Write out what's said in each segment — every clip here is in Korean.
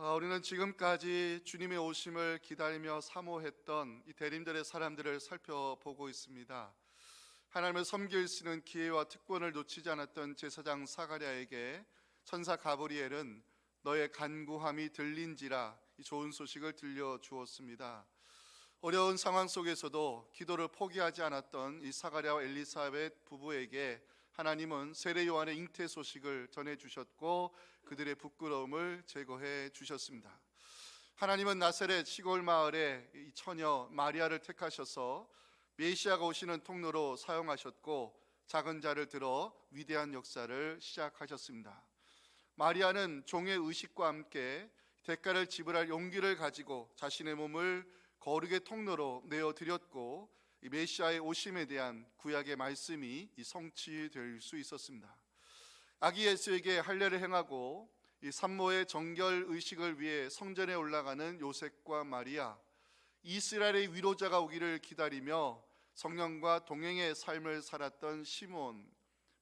우리는 지금까지 주님의 오심을 기다리며 사모했던 이 대림절의 사람들을 살펴보고 있습니다. 하나님을 섬길 수 있는 기회와 특권을 놓치지 않았던 제사장 사가랴에게 천사 가브리엘은 너의 간구함이 들린지라 이 좋은 소식을 들려주었습니다. 어려운 상황 속에서도 기도를 포기하지 않았던 이 사가랴와 엘리사벳 부부에게 하나님은 세례 요한의 잉태 소식을 전해주셨고 그들의 부끄러움을 제거해 주셨습니다. 하나님은 나사렛 시골 마을에 이 처녀 마리아를 택하셔서 메시아가 오시는 통로로 사용하셨고 작은 자를 들어 위대한 역사를 시작하셨습니다. 마리아는 종의 의식과 함께 대가를 지불할 용기를 가지고 자신의 몸을 거룩의 통로로 내어드렸고 이 메시아의 오심에 대한 구약의 말씀이 성취될 수 있었습니다. 아기 예수에게 할례를 행하고 이 산모의 정결 의식을 위해 성전에 올라가는 요셉과 마리아, 이스라엘의 위로자가 오기를 기다리며 성령과 동행의 삶을 살았던 시몬,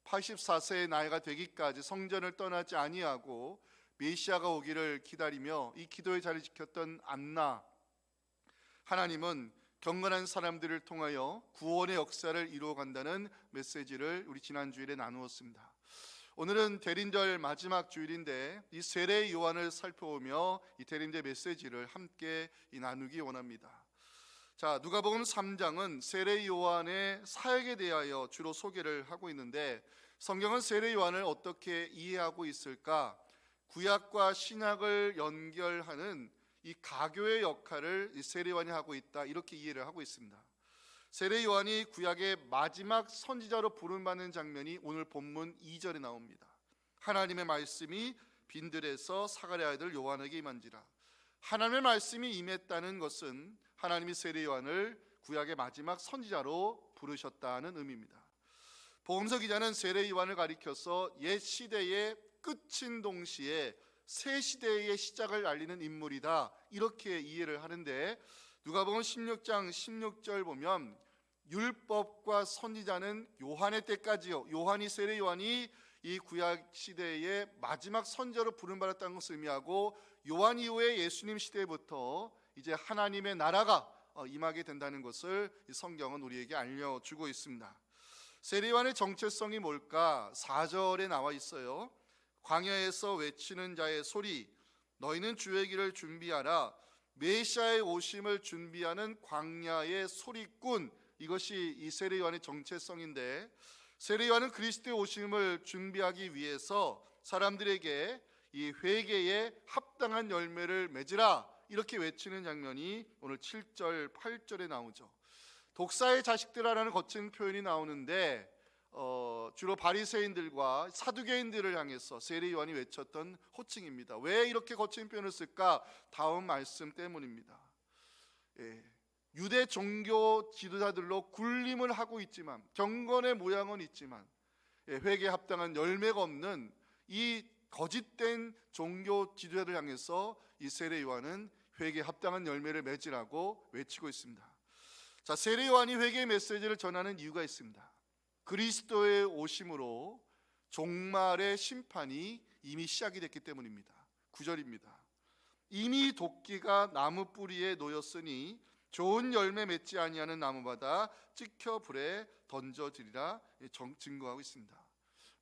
84세의 나이가 되기까지 성전을 떠나지 아니하고 메시아가 오기를 기다리며 이 기도의 자리를 지켰던 안나, 하나님은 경건한 사람들을 통하여 구원의 역사를 이루어간다는 메시지를 우리 지난 주일에 나누었습니다. 오늘은 대림절 마지막 주일인데 이 세례 요한을 살펴보며 이 대림절 메시지를 함께 나누기 원합니다. 자, 누가복음 3장은 세례 요한의 사역에 대하여 주로 소개를 하고 있는데 성경은 세례 요한을 어떻게 이해하고 있을까? 구약과 신약을 연결하는 이 가교의 역할을 세례 요한이 하고 있다, 이렇게 이해를 하고 있습니다. 세례 요한이 구약의 마지막 선지자로 부름받는 장면이 오늘 본문 2절에 나옵니다. 하나님의 말씀이 빈들에서 사가랴 아들 요한에게 임한지라. 하나님의 말씀이 임했다는 것은 하나님이 세례 요한을 구약의 마지막 선지자로 부르셨다는 의미입니다. 복음서 기자는 세례 요한을 가리켜서 옛 시대의 끝인 동시에 새 시대의 시작을 알리는 인물이다, 이렇게 이해를 하는데 누가복음 16장 16절 보면 율법과 선지자는 요한의 때까지요, 요한이 세례 요한이 이 구약 시대의 마지막 선지자로 부름받았다는 것을 의미하고 요한 이후에 예수님 시대부터 이제 하나님의 나라가 임하게 된다는 것을 성경은 우리에게 알려주고 있습니다. 세례 요한의 정체성이 뭘까? 4절에 나와 있어요. 광야에서 외치는 자의 소리, 너희는 주의 길을 준비하라. 메시아의 오심을 준비하는 광야의 소리꾼, 이것이 이 세례 요한의 정체성인데 세례 요한은 그리스도의 오심을 준비하기 위해서 사람들에게 이 회개에 합당한 열매를 맺으라, 이렇게 외치는 장면이 오늘 7절 8절에 나오죠. 독사의 자식들아라는 거친 표현이 나오는데 주로 바리새인들과 사두개인들을 향해서 세례 요한이 외쳤던 호칭입니다. 왜 이렇게 거친 표현을 쓸까? 다음 말씀 때문입니다. 유대 종교 지도자들로 군림을 하고 있지만 경건의 모양은 있지만 회개에 합당한 열매가 없는 이 거짓된 종교 지도자들 향해서 이 세례 요한은 회개에 합당한 열매를 맺으라고 외치고 있습니다. 자, 세례 요한이 회개의 메시지를 전하는 이유가 있습니다. 그리스도의 오심으로 종말의 심판이 이미 시작이 됐기 때문입니다. 9절입니다. 이미 도끼가 나무 뿌리에 놓였으니 좋은 열매 맺지 아니하는 나무마다 찍혀 불에 던져지리라 증거하고 있습니다.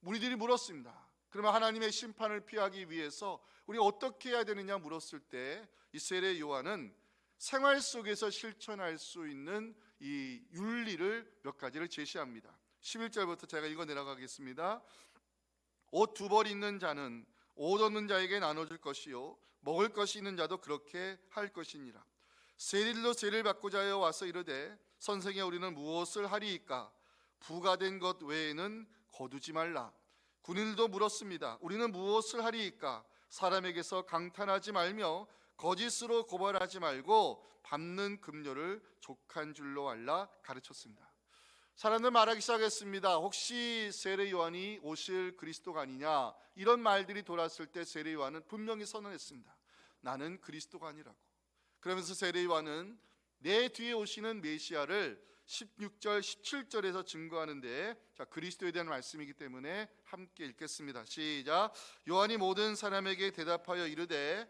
무리들이 물었습니다. 그러면 하나님의 심판을 피하기 위해서 우리 어떻게 해야 되느냐 물었을 때 이 세례 요한은 생활 속에서 실천할 수 있는 이 윤리를 몇 가지를 제시합니다. 11절부터 제가 읽어 내려가겠습니다. 옷 두 벌 있는 자는 옷 없는 자에게 나눠줄 것이요 먹을 것이 있는 자도 그렇게 할 것이니라. 세릴로 세를 받고자 하여 와서 이르되 선생에 우리는 무엇을 하리이까? 부가 된 것 외에는 거두지 말라. 군인들도 물었습니다. 우리는 무엇을 하리이까? 사람에게서 강탄하지 말며 거짓으로 고발하지 말고 밟는 금료를 족한 줄로 알라 가르쳤습니다. 사람들 말하기 시작했습니다. 혹시 세례 요한이 오실 그리스도가 아니냐? 이런 말들이 돌았을 때 세례 요한은 분명히 선언했습니다. 나는 그리스도가 아니라고. 그러면서 세례 요한은 내 뒤에 오시는 메시아를 16절 17절에서 증거하는데, 자, 그리스도에 대한 말씀이기 때문에 함께 읽겠습니다. 시작. 요한이 모든 사람에게 대답하여 이르되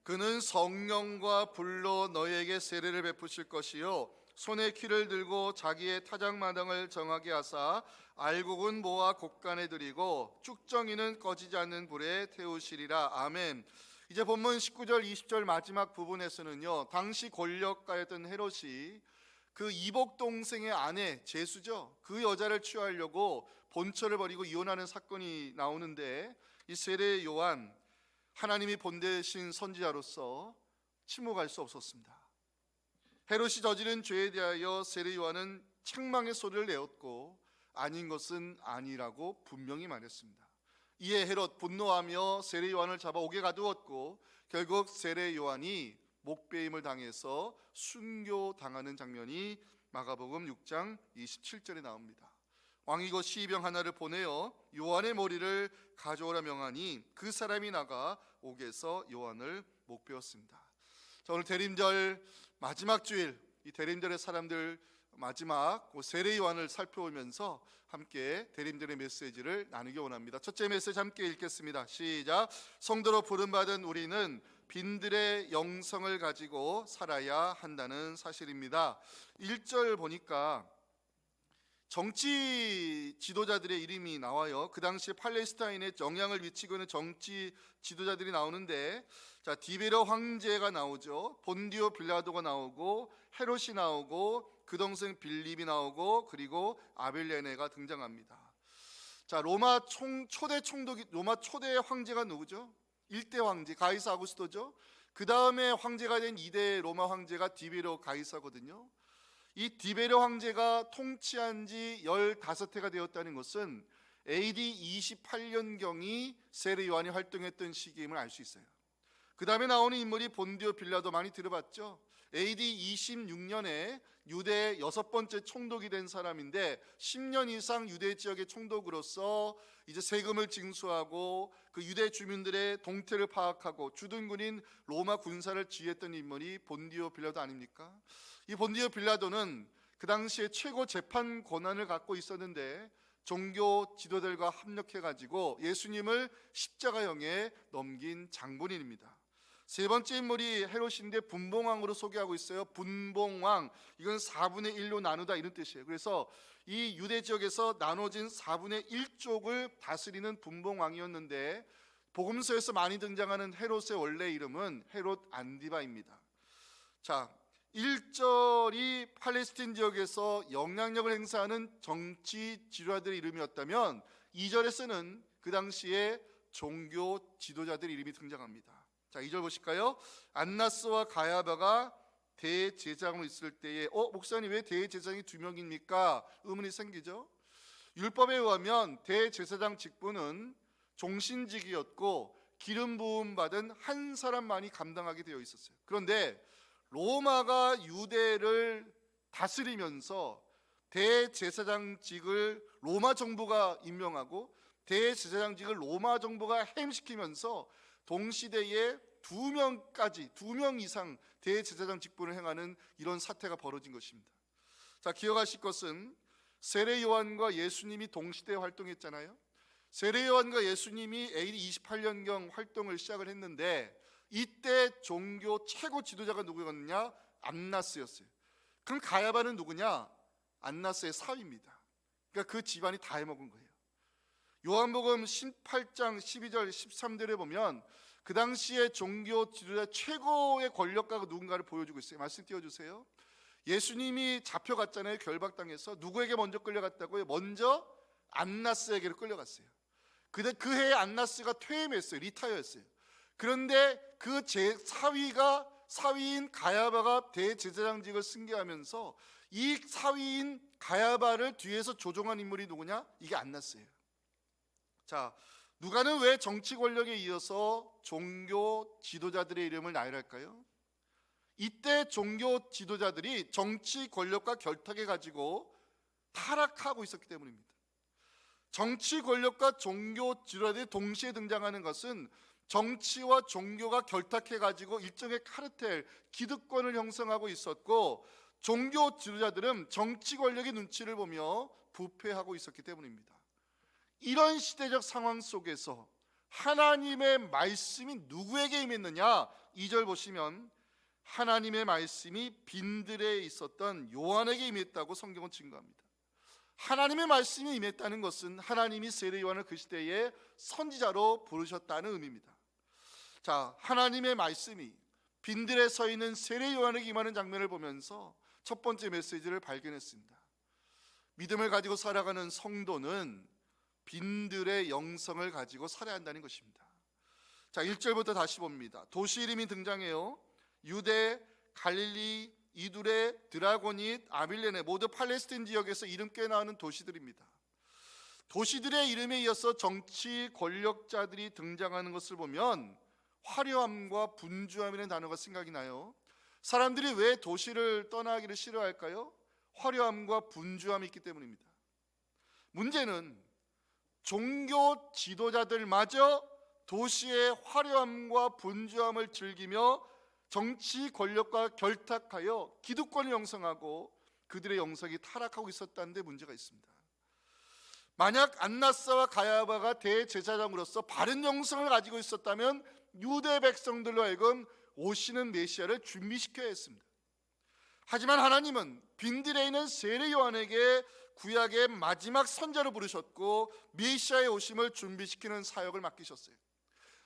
그는 성령과 불로 너희에게 세례를 베푸실 것이요 손에 키를 들고 자기의 타작마당을 정하게 하사 알곡은 모아 곡간에 들이고 쭉정이는 꺼지지 않는 불에 태우시리라. 아멘. 이제 본문 19절 20절 마지막 부분에서는요, 당시 권력가였던 헤롯이 그 이복 동생의 아내 제수죠, 그 여자를 취하려고 본처를 벌이고 이혼하는 사건이 나오는데, 이 세례 요한, 하나님이 본대신 선지자로서 침묵할 수 없었습니다. 헤롯이 저지른 죄에 대하여 세례 요한은 책망의 소리를 내었고 아닌 것은 아니라고 분명히 말했습니다. 이에 헤롯 분노하며 세례 요한을 잡아 옥에 가두었고 결국 세례 요한이 목베임을 당해서 순교당하는 장면이 마가복음 6장 27절에 나옵니다. 왕이 곧 시병 하나를 보내어 요한의 머리를 가져오라 명하니 그 사람이 나가 옥에서 요한을 목베었습니다. 자, 오늘 대림절 마지막 주일, 이 대림절의 사람들 마지막 세례 요한을 살펴보면서 함께 대림절의 메시지를 나누기 원합니다. 첫째 메시지 함께 읽겠습니다. 시작. 성도로 부름받은 우리는 빈들의 영성을 가지고 살아야 한다는 사실입니다. 1절 보니까 정치 지도자들의 이름이 나와요. 그 당시 팔레스타인에 영향을 미치고 있는 정치 지도자들이 나오는데, 자, 디베르 황제가 나오죠. 본디오 빌라도가 나오고 헤롯이 나오고 그 동생 빌립이 나오고 그리고 아벨레네가 등장합니다. 자, 로마 초대 황제가 누구죠? 1대 황제 가이사 아구스토죠. 그 다음에 황제가 된 2대 로마 황제가 디베르 가이사거든요. 이 디베르 황제가 통치한 지 15해가 되었다는 것은 AD 28년경이 세례 요한이 활동했던 시기임을 알 수 있어요. 그 다음에 나오는 인물이 본디오 빌라도, 많이 들어봤죠? AD 26년에 유대의 6번째 총독이 된 사람인데 10년 이상 유대 지역의 총독으로서 이제 세금을 징수하고 그 유대 주민들의 동태를 파악하고 주둔 군인 로마 군사를 지휘했던 인물이 본디오 빌라도 아닙니까? 이 본디오 빌라도는 그 당시에 최고 재판 권한을 갖고 있었는데 종교 지도들과 합력해가지고 예수님을 십자가형에 넘긴 장본인입니다. 세 번째 인물이 헤롯인데 분봉왕으로 소개하고 있어요. 분봉왕, 이건 4분의 1로 나누다 이런 뜻이에요. 그래서 이 유대 지역에서 나눠진 4분의 1쪽을 다스리는 분봉왕이었는데 복음서에서 많이 등장하는 헤롯의 원래 이름은 헤롯 안디바입니다. 자, 1절이 팔레스틴 지역에서 영향력을 행사하는 정치 지도자들의 이름이었다면 2절에서는 그 당시에 종교 지도자들의 이름이 등장합니다. 자, 2절 보실까요? 안나스와 가야바가 대제사장으로 있을 때에 목사님 왜 대제사장이 2명입니까? 의문이 생기죠. 율법에 의하면 대제사장 직분은 종신직이었고 기름 부음 받은 한 사람만이 감당하게 되어 있었어요. 그런데 로마가 유대를 다스리면서 대제사장직을 로마 정부가 임명하고 대제사장직을 로마 정부가 해임시키면서 동시대에 2명 이상 대제사장 직분을 행하는 이런 사태가 벌어진 것입니다. 자, 기억하실 것은 세례 요한과 예수님이 동시대에 활동했잖아요. 세례 요한과 예수님이 AD 28년경 활동을 시작을 했는데 이때 종교 최고 지도자가 누구였냐? 안나스였어요. 그럼 가야바는 누구냐? 안나스의 사위입니다. 그러니까 그 집안이 다 해먹은 거예요. 요한복음 18장 12절 13절에 보면 그 당시에 종교 지도자 최고의 권력가가 누군가를 보여주고 있어요. 말씀 띄워주세요. 예수님이 잡혀갔잖아요. 결박당해서. 누구에게 먼저 끌려갔다고요? 먼저 안나스에게로 끌려갔어요. 근데 그 해에 안나스가 퇴임했어요. 리타이어했어요. 그런데 그 사위인 가야바가 대제사장직을 승계하면서 이 사위인 가야바를 뒤에서 조종한 인물이 누구냐? 이게 안나스예요. 자, 누가는 왜 정치 권력에 이어서 종교 지도자들의 이름을 나열할까요? 이때 종교 지도자들이 정치 권력과 결탁해 가지고 타락하고 있었기 때문입니다. 정치 권력과 종교 지도자들이 동시에 등장하는 것은 정치와 종교가 결탁해 가지고 일종의 카르텔, 기득권을 형성하고 있었고 종교 지도자들은 정치 권력의 눈치를 보며 부패하고 있었기 때문입니다. 이런 시대적 상황 속에서 하나님의 말씀이 누구에게 임했느냐? 2절 보시면 하나님의 말씀이 빈들에 있었던 요한에게 임했다고 성경은 증거합니다. 하나님의 말씀이 임했다는 것은 하나님이 세례 요한을 그 시대에 선지자로 부르셨다는 의미입니다. 자, 하나님의 말씀이 빈들에 서 있는 세례 요한에게 임하는 장면을 보면서 첫 번째 메시지를 발견했습니다. 믿음을 가지고 살아가는 성도는 빈들의 영성을 가지고 살아야 한다는 것입니다. 자, 1절부터 다시 봅니다. 도시 이름이 등장해요. 유대, 갈릴리, 이두레, 드라고닛, 아빌레네, 모두 팔레스틴 지역에서 이름 꽤 나오는 도시들입니다. 도시들의 이름에 이어서 정치 권력자들이 등장하는 것을 보면 화려함과 분주함이라는 단어가 생각이 나요. 사람들이 왜 도시를 떠나기를 싫어할까요? 화려함과 분주함이 있기 때문입니다. 문제는 종교 지도자들마저 도시의 화려함과 분주함을 즐기며 정치 권력과 결탁하여 기득권을 형성하고 그들의 영성이 타락하고 있었다는 데 문제가 있습니다. 만약 안나스와 가야바가 대제사장으로서 바른 영성을 가지고 있었다면 유대 백성들로 하여금 오시는 메시아를 준비시켜야 했습니다. 하지만 하나님은 빈들에 있는 세례 요한에게 구약의 마지막 선자로 부르셨고 메시아의 오심을 준비시키는 사역을 맡기셨어요.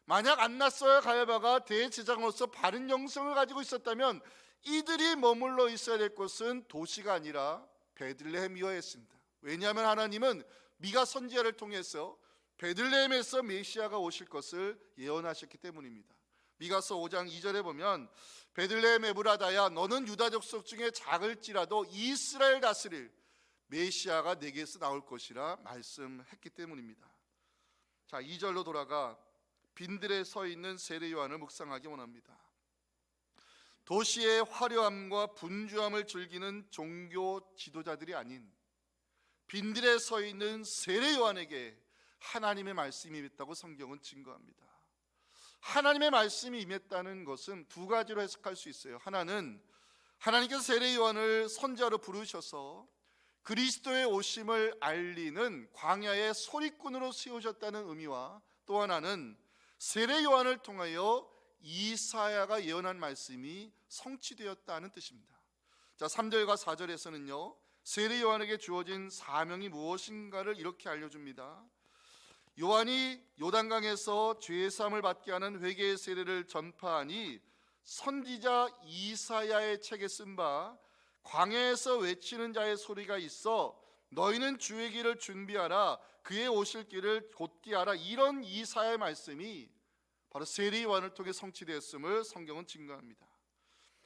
만약 안나스와 가야바가 대제사장으로서 바른 영성을 가지고 있었다면 이들이 머물러 있어야 될 곳은 도시가 아니라 베들레헴이었습니다. 왜냐하면 하나님은 미가 선지자를 통해서 베들레헴에서 메시아가 오실 것을 예언하셨기 때문입니다. 미가서 5장 2절에 보면 베들레헴 에브라다야 너는 유다 족속 중에 작을지라도 이스라엘 다스릴 메시아가 내게서 나올 것이라 말씀했기 때문입니다. 자, 2절로 돌아가 빈들에 서 있는 세례 요한을 묵상하기 원합니다. 도시의 화려함과 분주함을 즐기는 종교 지도자들이 아닌 빈들에 서 있는 세례 요한에게 하나님의 말씀이 임했다고 성경은 증거합니다. 하나님의 말씀이 임했다는 것은 두 가지로 해석할 수 있어요. 하나는 하나님께서 세례 요한을 선지자로 부르셔서 그리스도의 오심을 알리는 광야의 소리꾼으로 세우셨다는 의미와 또 하나는 세례 요한을 통하여 이사야가 예언한 말씀이 성취되었다는 뜻입니다. 자, 3절과 4절에서는요 세례 요한에게 주어진 사명이 무엇인가를 이렇게 알려줍니다. 요한이 요단강에서 죄사함을 받게 하는 회개의 세례를 전파하니 선지자 이사야의 책에 쓴 바 광야에서 외치는 자의 소리가 있어 너희는 주의 길을 준비하라 그의 오실 길을 곧게 하라 이런 이사야의 말씀이 바로 세례 요한을 통해 성취되었음을 성경은 증거합니다.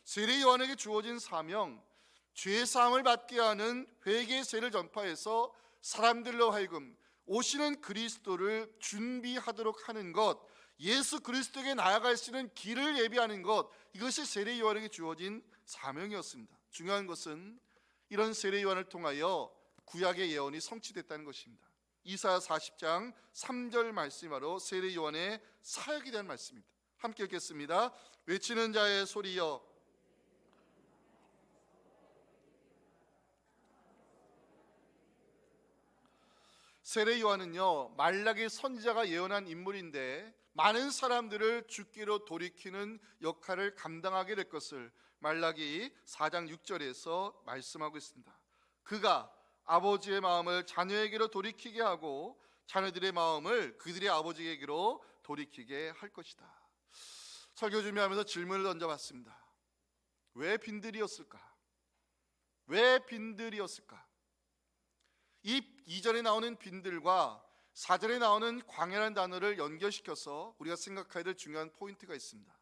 세례 요한에게 주어진 사명 죄사함을 받게 하는 회개의 세례를 전파해서 사람들로 하여금 오시는 그리스도를 준비하도록 하는 것, 예수 그리스도에게 나아갈 수 있는 길을 예비하는 것, 이것이 세례 요한에게 주어진 사명이었습니다. 중요한 것은 이런 세례 요한을 통하여 구약의 예언이 성취됐다는 것입니다. 이사야 40장 3절 말씀이 바로 세례 요한의 사역에 대한 말씀입니다. 함께 읽겠습니다. 외치는 자의 소리여 세례 요한은요 말라기 선지자가 예언한 인물인데 많은 사람들을 죽기로 돌이키는 역할을 감당하게 될 것을 말라기 4장 6절에서 말씀하고 있습니다. 그가 아버지의 마음을 자녀에게로 돌이키게 하고 자녀들의 마음을 그들의 아버지에게로 돌이키게 할 것이다. 설교 준비하면서 질문을 던져봤습니다. 왜 빈들이었을까? 왜 빈들이었을까? 이 2절에 나오는 빈들과 4절에 나오는 광야라는 단어를 연결시켜서 우리가 생각해야 될 중요한 포인트가 있습니다.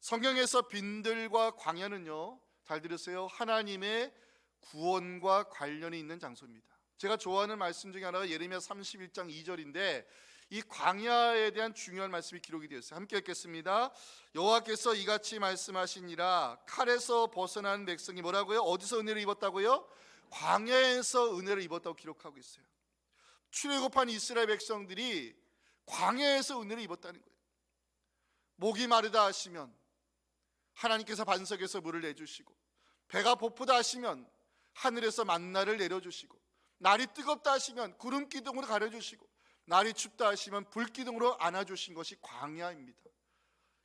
성경에서 빈들과 광야는요 잘 들으세요 하나님의 구원과 관련이 있는 장소입니다. 제가 좋아하는 말씀 중에 하나가 예레미야 31장 2절인데 이 광야에 대한 중요한 말씀이 기록이 되어 있어요. 함께 읽겠습니다. 여호와께서 이같이 말씀하시니라 칼에서 벗어난 백성이 뭐라고요? 어디서 은혜를 입었다고요? 광야에서 은혜를 입었다고 기록하고 있어요. 출애굽한 이스라엘 백성들이 광야에서 은혜를 입었다는 거예요. 목이 마르다 하시면 하나님께서 반석에서 물을 내주시고 배가 고프다 하시면 하늘에서 만나를 내려주시고 날이 뜨겁다 하시면 구름 기둥으로 가려주시고 날이 춥다 하시면 불기둥으로 안아주신 것이 광야입니다.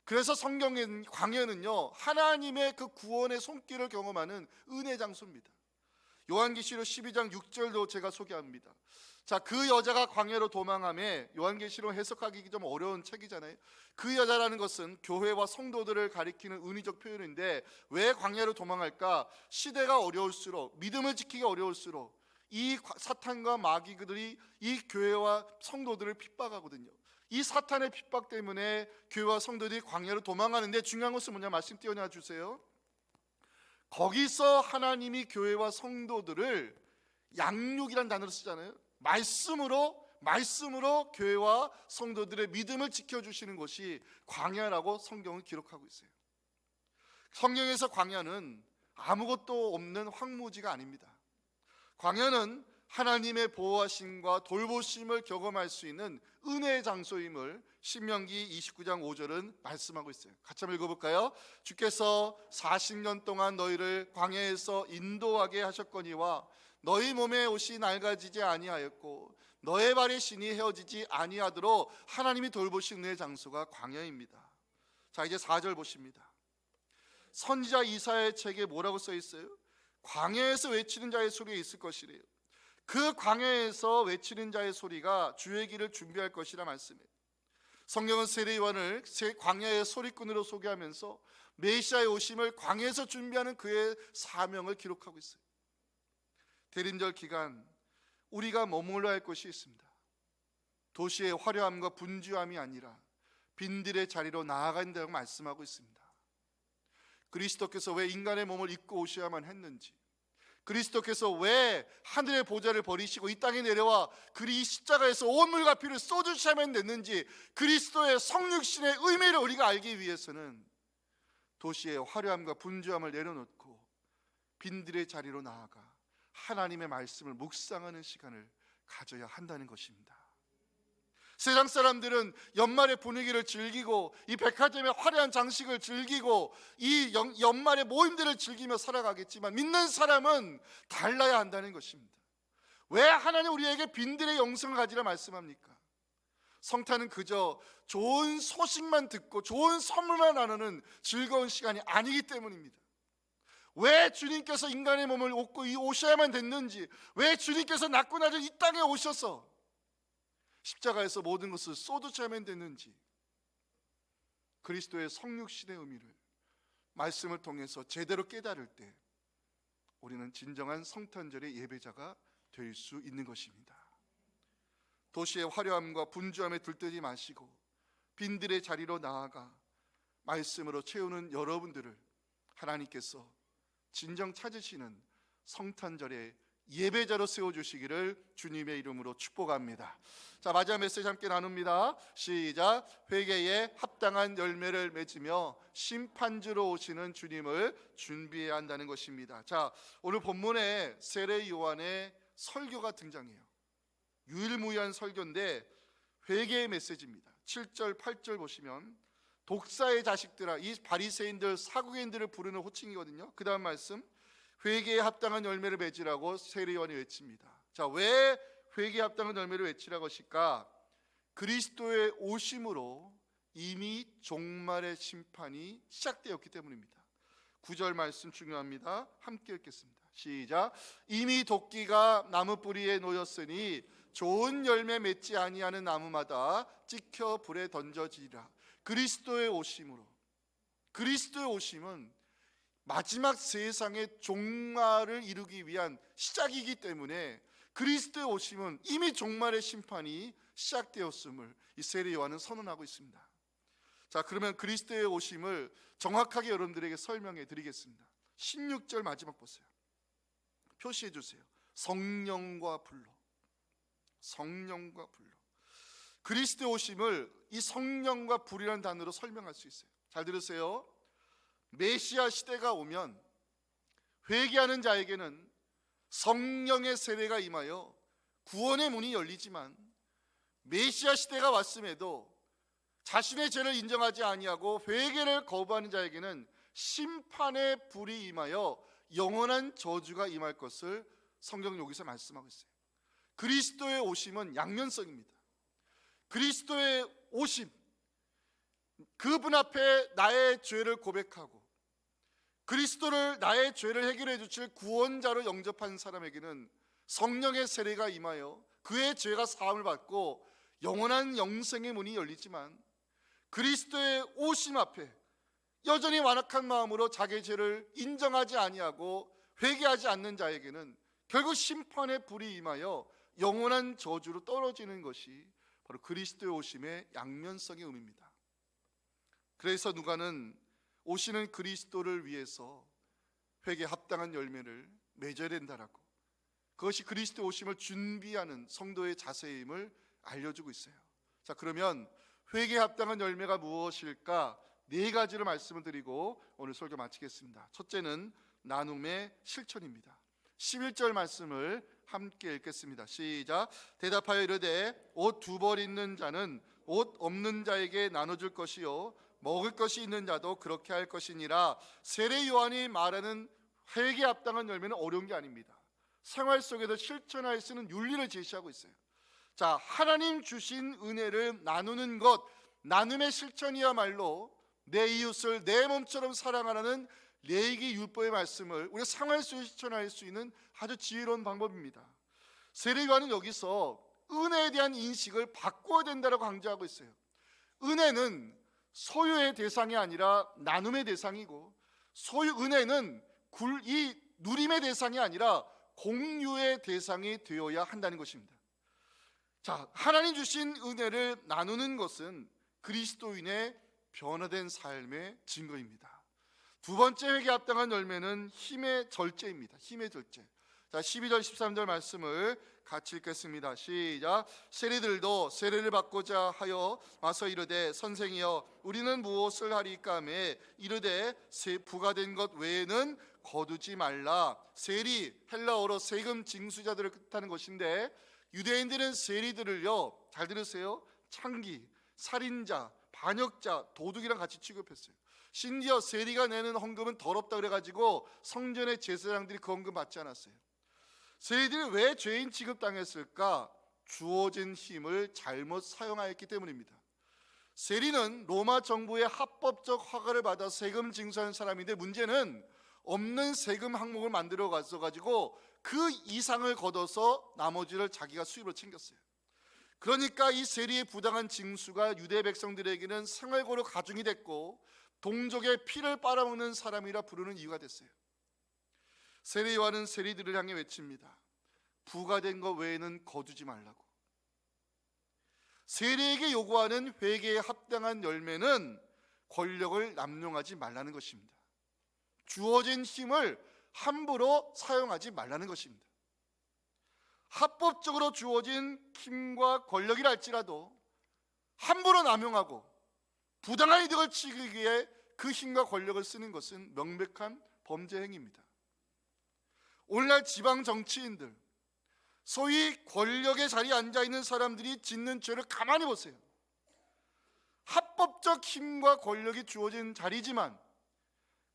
그래서 성경의 광야는요, 하나님의 그 구원의 손길을 경험하는 은혜 장소입니다. 요한계시록 12장 6절도 제가 소개합니다. 자, 그 여자가 광야로 도망함에, 요한계시록 해석하기 좀 어려운 책이잖아요. 그 여자라는 것은 교회와 성도들을 가리키는 은유적 표현인데, 왜 광야로 도망할까? 시대가 어려울수록, 믿음을 지키기 어려울수록 이 사탄과 마귀들이 이 교회와 성도들을 핍박하거든요. 이 사탄의 핍박 때문에 교회와 성도들이 광야로 도망가는데, 중요한 것은 뭐냐, 말씀 띄워놔 주세요. 거기서 하나님이 교회와 성도들을 양육이란 단어를 쓰잖아요. 말씀으로 교회와 성도들의 믿음을 지켜주시는 것이 광야라고 성경은 기록하고 있어요. 성경에서 광야는 아무것도 없는 황무지가 아닙니다. 광야는 하나님의 보호하심과 돌보심을 경험할 수 있는 은혜의 장소임을 신명기 29장 5절은 말씀하고 있어요. 같이 한번 읽어볼까요? 주께서 40년 동안 너희를 광야에서 인도하게 하셨거니와 너희 몸에 옷이 낡아지지 아니하였고 너의 발의 신이 헤어지지 아니하도록 하나님이 돌보신 은혜의 장소가 광야입니다. 자, 이제 4절 보십니다. 선지자 이사야의 책에 뭐라고 써 있어요? 광야에서 외치는 자의 소리가 있을 것이래요. 그 광야에서 외치는 자의 소리가 주의 길을 준비할 것이라 말씀해요. 성경은 세례요한을 광야의 소리꾼으로 소개하면서 메시아의 오심을 광야에서 준비하는 그의 사명을 기록하고 있어요. 대림절 기간 우리가 머물러야 할 것이 있습니다. 도시의 화려함과 분주함이 아니라 빈들의 자리로 나아간다고 말씀하고 있습니다. 그리스도께서 왜 인간의 몸을 입고 오셔야만 했는지, 그리스도께서 왜 하늘의 보좌를 버리시고 이 땅에 내려와 그리 십자가에서 온 물과 피를 쏟으셔야만 됐는지, 그리스도의 성육신의 의미를 우리가 알기 위해서는 도시의 화려함과 분주함을 내려놓고 빈들의 자리로 나아가 하나님의 말씀을 묵상하는 시간을 가져야 한다는 것입니다. 세상 사람들은 연말의 분위기를 즐기고 이 백화점의 화려한 장식을 즐기고 이 연말의 모임들을 즐기며 살아가겠지만, 믿는 사람은 달라야 한다는 것입니다. 왜 하나님 우리에게 빈들의 영성을 가지라 말씀합니까? 성탄은 그저 좋은 소식만 듣고 좋은 선물만 나누는 즐거운 시간이 아니기 때문입니다. 왜 주님께서 인간의 몸을 입고 오셔야만 됐는지, 왜 주님께서 낳고 낮은 이 땅에 오셔서 십자가에서 모든 것을 쏟으셔야만 됐는지, 그리스도의 성육신의 의미를 말씀을 통해서 제대로 깨달을 때 우리는 진정한 성탄절의 예배자가 될 수 있는 것입니다. 도시의 화려함과 분주함에 들뜨지 마시고 빈들의 자리로 나아가 말씀으로 채우는 여러분들을 하나님께서 진정 찾으시는 성탄절의 예배자로 세워주시기를 주님의 이름으로 축복합니다. 자, 마지막 메시지 함께 나눕니다. 시작. 회개에 합당한 열매를 맺으며 심판주로 오시는 주님을 준비해야 한다는 것입니다. 자, 오늘 본문에 세례 요한의 설교가 등장해요. 유일무이한 설교인데 회개의 메시지입니다. 7절 8절 보시면 독사의 자식들아, 이 바리새인들 사구개인들을 부르는 호칭이거든요. 그 다음 말씀, 회개에 합당한 열매를 맺으라고 세례 요한이 외칩니다. 자, 왜 회개에 합당한 열매를 외치라고 하실까? 그리스도의 오심으로 이미 종말의 심판이 시작되었기 때문입니다. 9절 말씀 중요합니다. 함께 읽겠습니다. 시작. 이미 도끼가 나무 뿌리에 놓였으니 좋은 열매 맺지 아니하는 나무마다 찍혀 불에 던져지리라. 그리스도의 오심으로, 그리스도의 오심은 마지막 세상의 종말을 이루기 위한 시작이기 때문에 그리스도의 오심은 이미 종말의 심판이 시작되었음을 이 세례 요한은 선언하고 있습니다. 자, 그러면 그리스도의 오심을 정확하게 여러분들에게 설명해 드리겠습니다. 16절 마지막 보세요. 표시해 주세요. 성령과 불로. 성령과 불로. 그리스도의 오심을 이 성령과 불이라는 단어로 설명할 수 있어요. 잘 들으세요. 메시아 시대가 오면 회개하는 자에게는 성령의 세례가 임하여 구원의 문이 열리지만, 메시아 시대가 왔음에도 자신의 죄를 인정하지 아니하고 회개를 거부하는 자에게는 심판의 불이 임하여 영원한 저주가 임할 것을 성경 여기서 말씀하고 있어요. 그리스도의 오심은 양면성입니다. 그리스도의 오심, 그분 앞에 나의 죄를 고백하고 그리스도를 나의 죄를 해결해 주실 구원자로 영접한 사람에게는 성령의 세례가 임하여 그의 죄가 사함을 받고 영원한 영생의 문이 열리지만, 그리스도의 오심 앞에 여전히 완악한 마음으로 자기의 죄를 인정하지 아니하고 회개하지 않는 자에게는 결국 심판의 불이 임하여 영원한 저주로 떨어지는 것이 바로 그리스도의 오심의 양면성의 의미입니다. 그래서 누가는 오시는 그리스도를 위해서 회개에 합당한 열매를 맺어야 된다라고, 그것이 그리스도 오심을 준비하는 성도의 자세임을 알려주고 있어요. 자, 그러면 회개에 합당한 열매가 무엇일까? 네 가지로 말씀을 드리고 오늘 설교 마치겠습니다. 첫째는 나눔의 실천입니다. 11절 말씀을 함께 읽겠습니다. 시작. 대답하여 이르되 옷 두 벌 있는 자는 옷 없는 자에게 나눠줄 것이요 먹을 것이 있는 자도 그렇게 할 것이니라. 세례 요한이 말하는 회개에 합당한 열매는 어려운 게 아닙니다. 생활 속에서 실천할 수 있는 윤리를 제시하고 있어요. 자, 하나님 주신 은혜를 나누는 것, 나눔의 실천이야말로 내 이웃을 내 몸처럼 사랑하라는 레위기 율법의 말씀을 우리 생활 속에 실천할 수 있는 아주 지혜로운 방법입니다. 세례 요한은 여기서 은혜에 대한 인식을 바꿔야 된다고 강조하고 있어요. 은혜는 소유의 대상이 아니라 나눔의 대상이고, 은혜는 이 누림의 대상이 아니라 공유의 대상이 되어야 한다는 것입니다. 자, 하나님 주신 은혜를 나누는 것은 그리스도인의 변화된 삶의 증거입니다. 두 번째 회개에 합당한 열매는 힘의 절제입니다. 힘의 절제. 자, 12절 13절 말씀을 같이 읽겠습니다. 시작. 세리들도 세례를 받고자 하여 와서 이르되 선생이여 우리는 무엇을 하리까 하매 이르되 부과된 것 외에는 거두지 말라. 세리, 헬라어로 세금 징수자들을 뜻하는 것인데, 유대인들은 세리들을요, 잘 들으세요, 창기, 살인자, 반역자, 도둑이랑 같이 취급했어요. 심지어 세리가 내는 헌금은 더럽다 그래가지고 성전의 제사장들이 그 헌금 받지 않았어요. 세리들이 왜 죄인 취급당했을까? 주어진 힘을 잘못 사용하였기 때문입니다. 세리는 로마 정부의 합법적 허가를 받아 세금 징수하는 사람인데, 문제는 없는 세금 항목을 만들어 가지고 그 이상을 걷어서 나머지를 자기가 수입으로 챙겼어요. 그러니까 이 세리의 부당한 징수가 유대 백성들에게는 생활고로 가중이 됐고 동족의 피를 빨아먹는 사람이라 부르는 이유가 됐어요. 세례 요한은 세리들을 향해 외칩니다. 부과된 것 외에는 거두지 말라고. 세리에게 요구하는 회개에 합당한 열매는 권력을 남용하지 말라는 것입니다. 주어진 힘을 함부로 사용하지 말라는 것입니다. 합법적으로 주어진 힘과 권력이라 할지라도 함부로 남용하고 부당한 이득을 취하기 위해 그 힘과 권력을 쓰는 것은 명백한 범죄 행위입니다. 오늘날 지방 정치인들, 소위 권력의 자리에 앉아있는 사람들이 짓는 죄를 가만히 보세요. 합법적 힘과 권력이 주어진 자리지만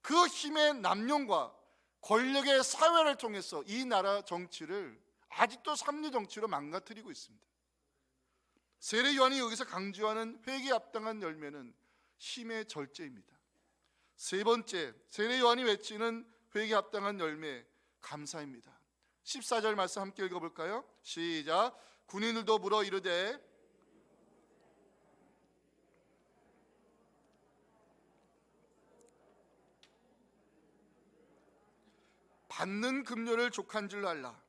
그 힘의 남용과 권력의 사회를 통해서 이 나라 정치를 아직도 삼류 정치로 망가뜨리고 있습니다. 세례 요한이 여기서 강조하는 회개에 합당한 열매는 힘의 절제입니다. 세 번째, 세례 요한이 외치는 회개에 합당한 열매, 감사입니다. 14절 말씀 함께 읽어볼까요? 시작. 군인들도 물어 이르되 받는 급료를 족한 줄 알라.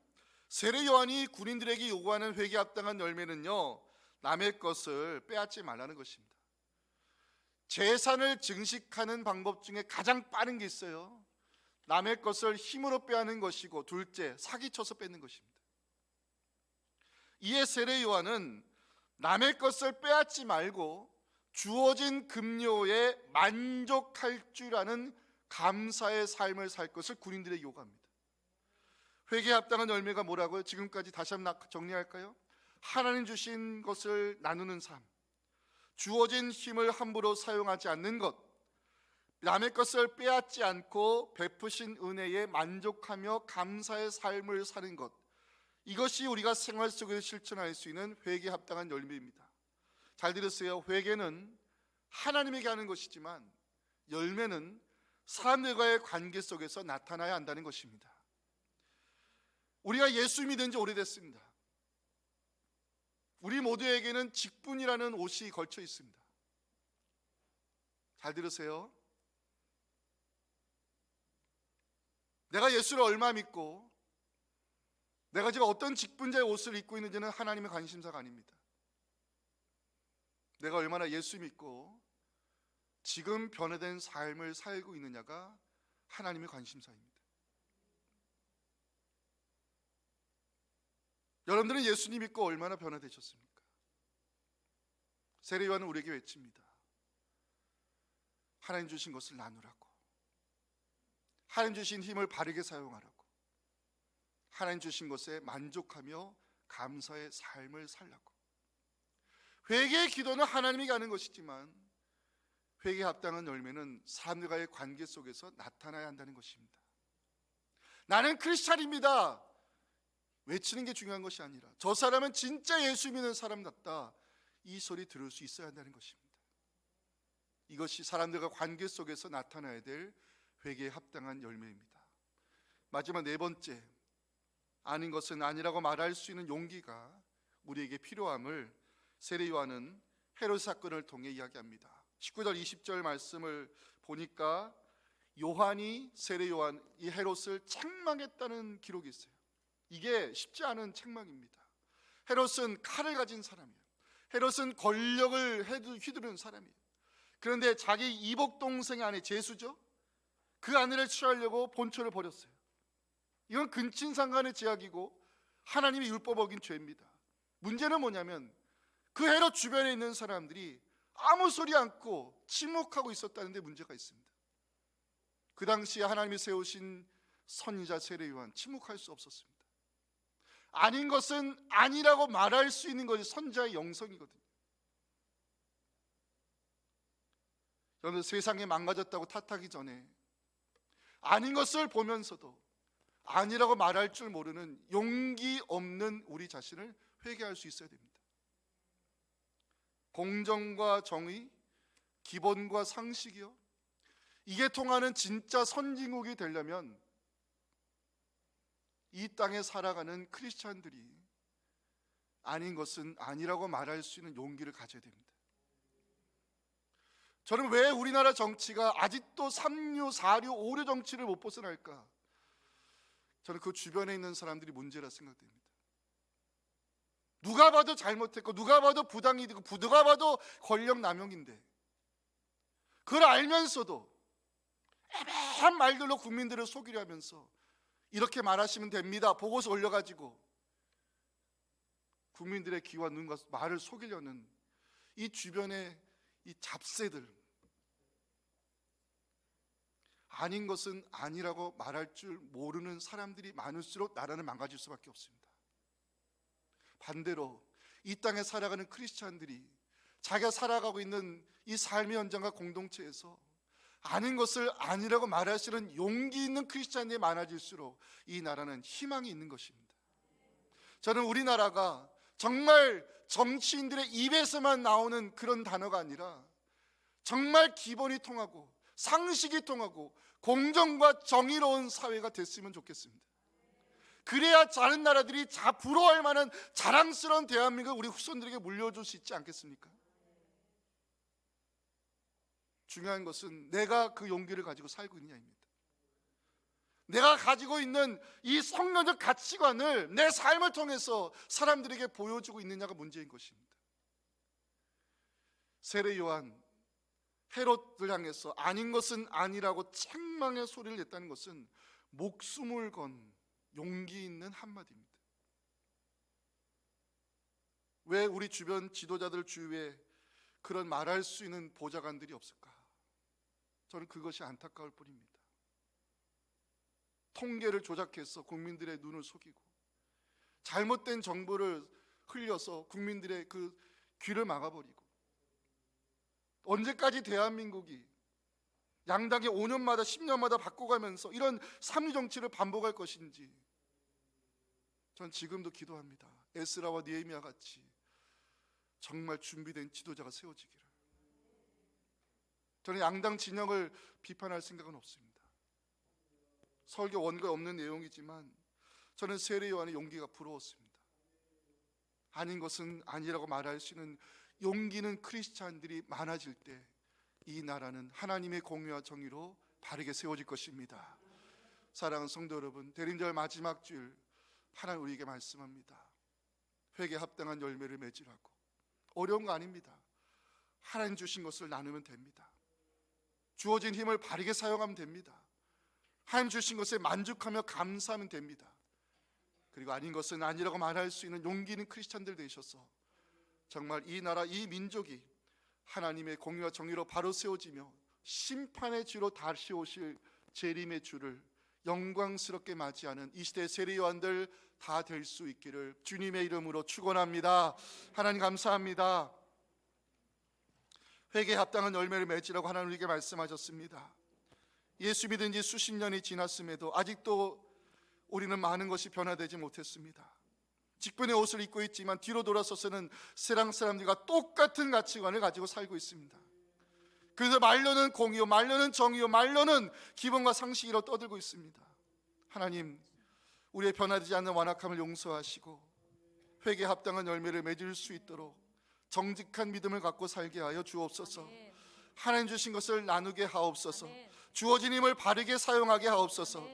세례 요한이 군인들에게 요구하는 회개에 합당한 열매는요, 남의 것을 빼앗지 말라는 것입니다. 재산을 증식하는 방법 중에 가장 빠른 게 있어요. 남의 것을 힘으로 빼앗는 것이고, 둘째, 사기쳐서 뺏는 것입니다. 이에 세례 요한은 남의 것을 빼앗지 말고 주어진 급료에 만족할 줄 아는 감사의 삶을 살 것을 군인들에게 요구합니다. 회개에 합당한 열매가 뭐라고요? 지금까지 다시 한번 정리할까요? 하나님 주신 것을 나누는 삶, 주어진 힘을 함부로 사용하지 않는 것, 남의 것을 빼앗지 않고 베푸신 은혜에 만족하며 감사의 삶을 사는 것, 이것이 우리가 생활 속에서 실천할 수 있는 회개에 합당한 열매입니다. 잘 들으세요. 회개는 하나님에게 하는 것이지만 열매는 사람들과의 관계 속에서 나타나야 한다는 것입니다. 우리가 예수 믿은 지 오래됐습니다. 우리 모두에게는 직분이라는 옷이 걸쳐 있습니다. 잘 들으세요. 내가 예수를 얼마 믿고 내가 지금 어떤 직분자의 옷을 입고 있는지는 하나님의 관심사가 아닙니다. 내가 얼마나 예수 믿고 지금 변화된 삶을 살고 있느냐가 하나님의 관심사입니다. 여러분들은 예수님 믿고 얼마나 변화되셨습니까? 세례 요한은 우리에게 외칩니다. 하나님 주신 것을 나누라고, 하나님 주신 힘을 바르게 사용하라고, 하나님 주신 것에 만족하며 감사의 삶을 살라고. 회개의 기도는 하나님이 하는 것이지만 회개에 합당한 열매는 사람들과의 관계 속에서 나타나야 한다는 것입니다. 나는 크리스찬입니다 외치는 게 중요한 것이 아니라 저 사람은 진짜 예수 믿는 사람 같다, 이 소리 들을 수 있어야 한다는 것입니다. 이것이 사람들과 관계 속에서 나타나야 될 회개에 합당한 열매입니다. 마지막 네 번째, 아닌 것은 아니라고 말할 수 있는 용기가 우리에게 필요함을 세례 요한은 헤롯 사건을 통해 이야기합니다. 19절 20절 말씀을 보니까 요한이 세례 요한 이 헤롯을 책망했다는 기록이 있어요. 이게 쉽지 않은 책망입니다. 헤롯은 칼을 가진 사람이에요. 헤롯은 권력을 휘두르는 사람이에요. 그런데 자기 이복 동생의 아내 제수죠, 그 아내를 취하려고 본초를 벌였어요. 이건 근친상간의 제약이고 하나님의 율법 어긴 죄입니다. 문제는 뭐냐면 그 헤롯 주변에 있는 사람들이 아무 소리 않고 침묵하고 있었다는 데 문제가 있습니다. 그 당시에 하나님이 세우신 선지자 세례 요한, 침묵할 수 없었습니다. 아닌 것은 아니라고 말할 수 있는 것이 선지자의 영성이거든요. 여러분, 세상이 망가졌다고 탓하기 전에 아닌 것을 보면서도 아니라고 말할 줄 모르는 용기 없는 우리 자신을 회개할 수 있어야 됩니다. 공정과 정의, 기본과 상식이요, 이게 통하는 진짜 선진국이 되려면 이 땅에 살아가는 크리스찬들이 아닌 것은 아니라고 말할 수 있는 용기를 가져야 됩니다. 저는 왜 우리나라 정치가 아직도 3류, 4류, 5류 정치를 못 벗어날까? 저는 그 주변에 있는 사람들이 문제라 생각됩니다. 누가 봐도 잘못했고 누가 봐도 부당이되고 누가 봐도 권력 남용인데 그걸 알면서도 애매한 말들로 국민들을 속이려 하면서 이렇게 말하시면 됩니다 보고서 올려가지고 국민들의 귀와 눈과 말을 속이려는 이 주변의 이 잡새들, 아닌 것은 아니라고 말할 줄 모르는 사람들이 많을수록 나라는 망가질 수밖에 없습니다. 반대로 이 땅에 살아가는 크리스찬들이 자기가 살아가고 있는 이 삶의 현장과 공동체에서 아닌 것을 아니라고 말하시는 용기 있는 크리스찬이 많아질수록 이 나라는 희망이 있는 것입니다. 저는 우리나라가 정말 정치인들의 입에서만 나오는 그런 단어가 아니라 정말 기본이 통하고 상식이 통하고 공정과 정의로운 사회가 됐으면 좋겠습니다. 그래야 다른 나라들이 부러워할 만한 자랑스러운 대한민국을 우리 후손들에게 물려줄 수 있지 않겠습니까? 중요한 것은 내가 그 용기를 가지고 살고 있느냐입니다. 내가 가지고 있는 이 성령적 가치관을 내 삶을 통해서 사람들에게 보여주고 있느냐가 문제인 것입니다. 세례 요한 헤롯을 향해서 아닌 것은 아니라고 책망의 소리를 냈다는 것은 목숨을 건 용기 있는 한마디입니다. 왜 우리 주변 지도자들 주위에 그런 말할 수 있는 보좌관들이 없을까? 저는 그것이 안타까울 뿐입니다. 통계를 조작해서 국민들의 눈을 속이고 잘못된 정보를 흘려서 국민들의 그 귀를 막아버리고, 언제까지 대한민국이 양당이 5년마다 10년마다 바꿔가면서 이런 삼류 정치를 반복할 것인지 전 지금도 기도합니다. 에스라와 느헤미야 같이 정말 준비된 지도자가 세워지기를. 저는 양당 진영을 비판할 생각은 없습니다. 설교 원고에 없는 내용이지만 저는 세례 요한의 용기가 부러웠습니다. 아닌 것은 아니라고 말할 수 있는 용기 있는 크리스찬들이 많아질 때 이 나라는 하나님의 공의와 정의로 바르게 세워질 것입니다. 사랑하는 성도 여러분, 대림절 마지막 주일 하나님 우리에게 말씀합니다. 회개에 합당한 열매를 맺으라고. 어려운 거 아닙니다. 하나님 주신 것을 나누면 됩니다. 주어진 힘을 바르게 사용하면 됩니다. 하나님 주신 것에 만족하며 감사하면 됩니다. 그리고 아닌 것은 아니라고 말할 수 있는 용기 있는 크리스찬들 되셔서 정말 이 나라, 이 민족이 하나님의 공의와 정의로 바로 세워지며 심판의 주로 다시 오실 재림의 주를 영광스럽게 맞이하는 이 시대 세례 요한들 다 될 수 있기를 주님의 이름으로 축원합니다. 하나님 감사합니다. 회개에 합당한 열매를 맺으라고 하나님 우리에게 말씀하셨습니다. 예수 믿은 지 수십 년이 지났음에도 아직도 우리는 많은 것이 변화되지 못했습니다. 직분의 옷을 입고 있지만 뒤로 돌아서서는 세상 사람들과 똑같은 가치관을 가지고 살고 있습니다. 그래서 말로는 공의요, 말로는 정의요, 말로는 기본과 상식이로 떠들고 있습니다. 하나님, 우리의 변화되지 않는 완악함을 용서하시고 회개에 합당한 열매를 맺을 수 있도록 정직한 믿음을 갖고 살게 하여 주옵소서. 하나님 주신 것을 나누게 하옵소서. 주어진 힘을 바르게 사용하게 하옵소서.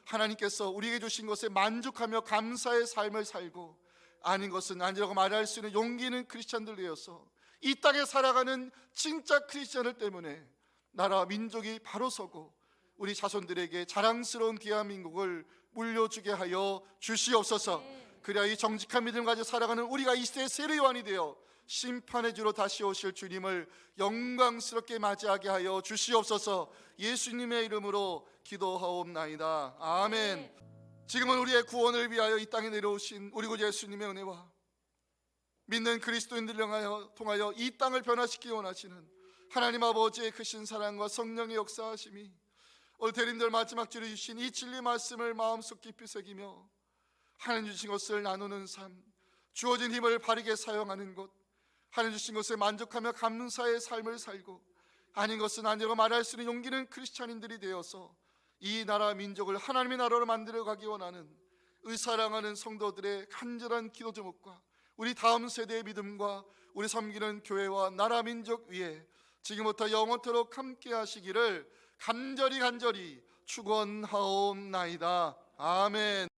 하나님께서 우리에게 주신 것에 만족하며 감사의 삶을 살고 아닌 것은 아니라고 말할 수 있는 용기 있는 크리스찬들 되어서 이 땅에 살아가는 진짜 크리스찬들 때문에 나라와 민족이 바로 서고 우리 자손들에게 자랑스러운 대한민국을 물려주게 하여 주시옵소서. 그래야 이 정직한 믿음 가지고 살아가는 우리가 이 시대의 세례 요한이 되어 심판의 주로 다시 오실 주님을 영광스럽게 맞이하게 하여 주시옵소서. 예수님의 이름으로 기도하옵나이다. 아멘. 지금은 우리의 구원을 위하여 이 땅에 내려오신 우리 구 예수님의 은혜와 믿는 그리스도인들을 통하여 이 땅을 변화시키기 원하시는 하나님 아버지의 크신 사랑과 성령의 역사하심이 오늘 대림절 마지막 주일에 주신 이 진리 말씀을 마음속 깊이 새기며 하나님 주신 것을 나누는 삶, 주어진 힘을 바르게 사용하는 것, 하나님 주신 것에 만족하며 감사의 삶을 살고 아닌 것은 아니라고 말할 수 있는 용기 있는 크리스찬인들이 되어서 이 나라 민족을 하나님의 나라로 만들어가기 원하는 의사랑하는 성도들의 간절한 기도 제목과 우리 다음 세대의 믿음과 우리 섬기는 교회와 나라 민족 위에 지금부터 영원토록 함께 하시기를 간절히 축원하옵나이다. 아멘.